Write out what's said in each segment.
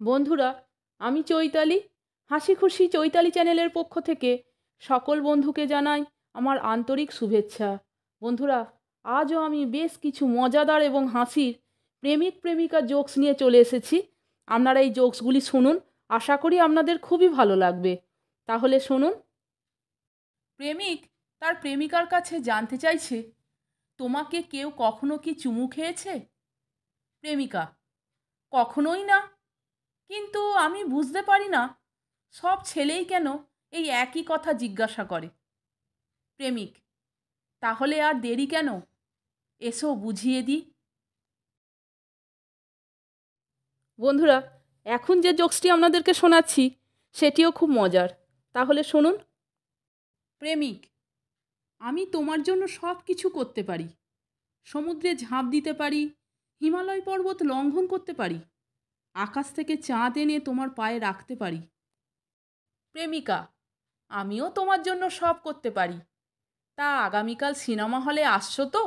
বন্ধুরা, আমি চৈতালি। হাসি খুশি চৈতালি চ্যানেলের পক্ষ থেকে সকল বন্ধুকে জানাই আমার আন্তরিক শুভেচ্ছা। বন্ধুরা, আজও আমি বেশ কিছু মজাদার এবং হাসির প্রেমিক প্রেমিকা জোকস নিয়ে চলে এসেছি। আপনারা এই জোকসগুলি শুনুন, আশা করি আপনাদের খুবই ভালো লাগবে। তাহলে শুনুন। প্রেমিক তার প্রেমিকার কাছে জানতে চাইছে, তোমাকে কেউ কখনো কি চুমু খেয়েছে? প্রেমিকা: কখনোই না, কিন্তু আমি বুঝতে পারি না সব ছেলেই কেন এই একই কথা জিজ্ঞাসা করে। প্রেমিক: তাহলে আর দেরি কেন, এসো বুঝিয়ে দিই। বন্ধুরা, এখন যে জোকসটি আপনাদেরকে শোনাচ্ছি সেটিও খুব মজার, তাহলে শুনুন। প্রেমিক: আমি তোমার জন্য সব কিছু করতে পারি। সমুদ্রে ঝাঁপ দিতে পারি, হিমালয় পর্বত লঙ্ঘন করতে পারি, আকাশ থেকে চাঁদ এনে তোমার পায়ে রাখতে পারি। প্রেমিকা: আমিও তোমার জন্য সব করতে পারি। তা আগামীকাল সিনেমা হলে আসছো তো?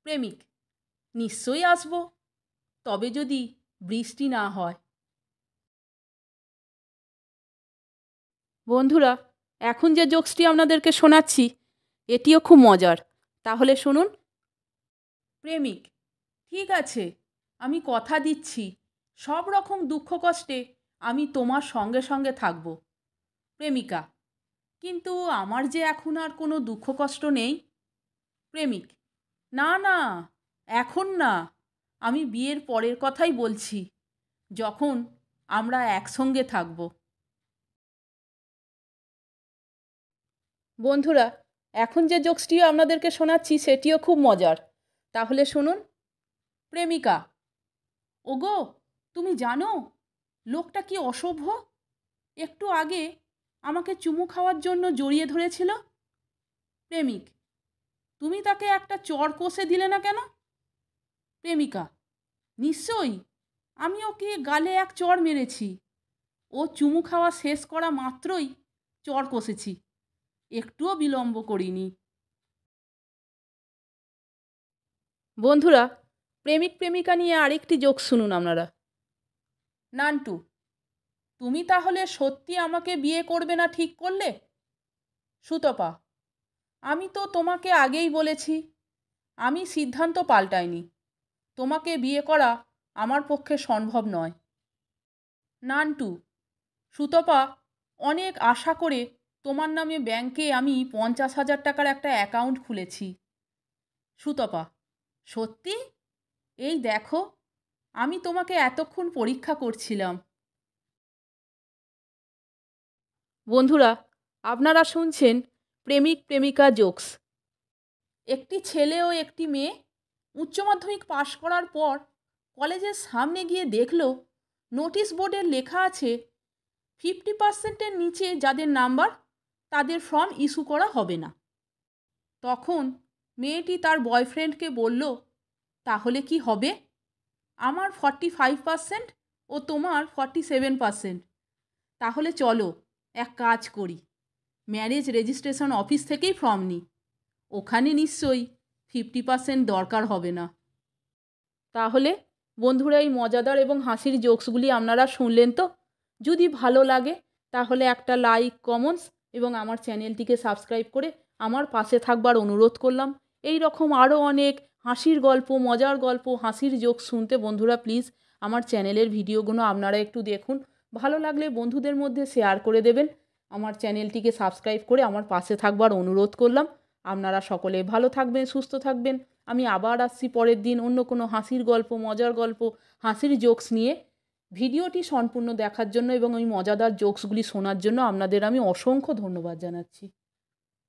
প্রেমিক: নিশ্চয়ই আসবো, তবে যদি বৃষ্টি না হয়। বন্ধুরা, এখন যে জোকসটি আপনাদেরকে শোনাচ্ছি এটিও খুব মজার, তাহলে শুনুন। প্রেমিক: ঠিক আছে, আমি কথা দিচ্ছি সব রকম দুঃখ কষ্টে আমি তোমার সঙ্গে সঙ্গে থাকব। প্রেমিকা: কিন্তু আমার যে এখন আর কোনো দুঃখ কষ্ট নেই। প্রেমিক: না না, এখন না, আমি বিয়ের পরের কথাই বলছি, যখন আমরা একসঙ্গে থাকব। বন্ধুরা, এখন যে জোকসটিও আপনাদেরকে শোনাচ্ছি সেটিও খুব মজার, তাহলে শুনুন। প্রেমিকা: ওগো, তুমি জানো লোকটা কি অসভ্য, একটু আগে আমাকে চুমু খাওয়ার জন্য জড়িয়ে ধরেছিল। প্রেমিক: তুমি তাকে একটা চড় কষে দিলে না কেন? প্রেমিকা: নিশ্চয়ই, আমি ওকে গালে এক চড় মেরেছি। ও চুমু খাওয়া শেষ করা মাত্রই চড় কষেছি, একটুও বিলম্ব করিনি। বন্ধুরা, প্রেমিক প্রেমিকা নিয়ে আরেকটি জোক শুনুন আপনারা। নান্টু: তুমি তাহলে সত্যি আমাকে বিয়ে করবে না ঠিক করলে? সুতপা: আমি তো তোমাকে আগেই বলেছি, আমি সিদ্ধান্ত পাল্টাইনি। তোমাকে বিয়ে করা আমার পক্ষে সম্ভব নয়। নান্টু: সুতপা, অনেক আশা করে তোমার নামে ব্যাংকে আমি 50,000 টাকার একটা অ্যাকাউন্ট খুলেছি। সুতপা: সত্যি? এই দেখো, আমি তোমাকে এতক্ষণ পরীক্ষা করছিলাম। বন্ধুরা, আপনারা শুনছেন প্রেমিক প্রেমিকা জোকস। একটি ছেলে ও একটি মেয়ে উচ্চ মাধ্যমিক পাশ করার পর কলেজের সামনে গিয়ে দেখল নোটিশ বোর্ডে লেখা আছে 50%-এর নিচে যাদের নাম্বার তাদের ফর্ম ইস্যু করা হবে না। তখন মেয়েটি তার বয়ফ্রেন্ডকে বলল, তাহলে কি হবে? আমার 45% ও তোমার 47%। তাহলে চলো এক কাজ করি, ম্যারেজ রেজিস্ট্রেশন অফিস থেকেই ফর্ম নিই, ওখানে নিশ্চয়ই 50% দরকার হবে না। তাহলে বন্ধুরা, এই মজাদার এবং হাসির জোকসগুলি আপনারা শুনলেন তো? যদি ভালো লাগে তাহলে একটা লাইক, কমেন্টস এবং আমার চ্যানেলটিকে সাবস্ক্রাইব করে আমার পাশে থাকবার অনুরোধ করলাম। এই রকম আরও অনেক হাসির গল্প, মজার গল্প, হাসির জোকস শুনতে বন্ধুরা প্লিজ আমার চ্যানেলের ভিডিওগুলো আপনারা একটু দেখুন। ভালো লাগলে বন্ধুদের মধ্যে শেয়ার করে দেবেন। আমার চ্যানেলটিকে সাবস্ক্রাইব করে আমার পাশে থাকবার অনুরোধ করলাম। আপনারা সকলে ভালো থাকবেন, সুস্থ থাকবেন। আমি আবার আসছি পরের দিন অন্য কোনো হাসির গল্প, মজার গল্প, হাসির জোকস নিয়ে। ভিডিওটি সম্পূর্ণ দেখার জন্য এবং ওই মজাদার জোকসগুলি শোনার জন্য আপনাদের আমি অসংখ্য ধন্যবাদ জানাচ্ছি।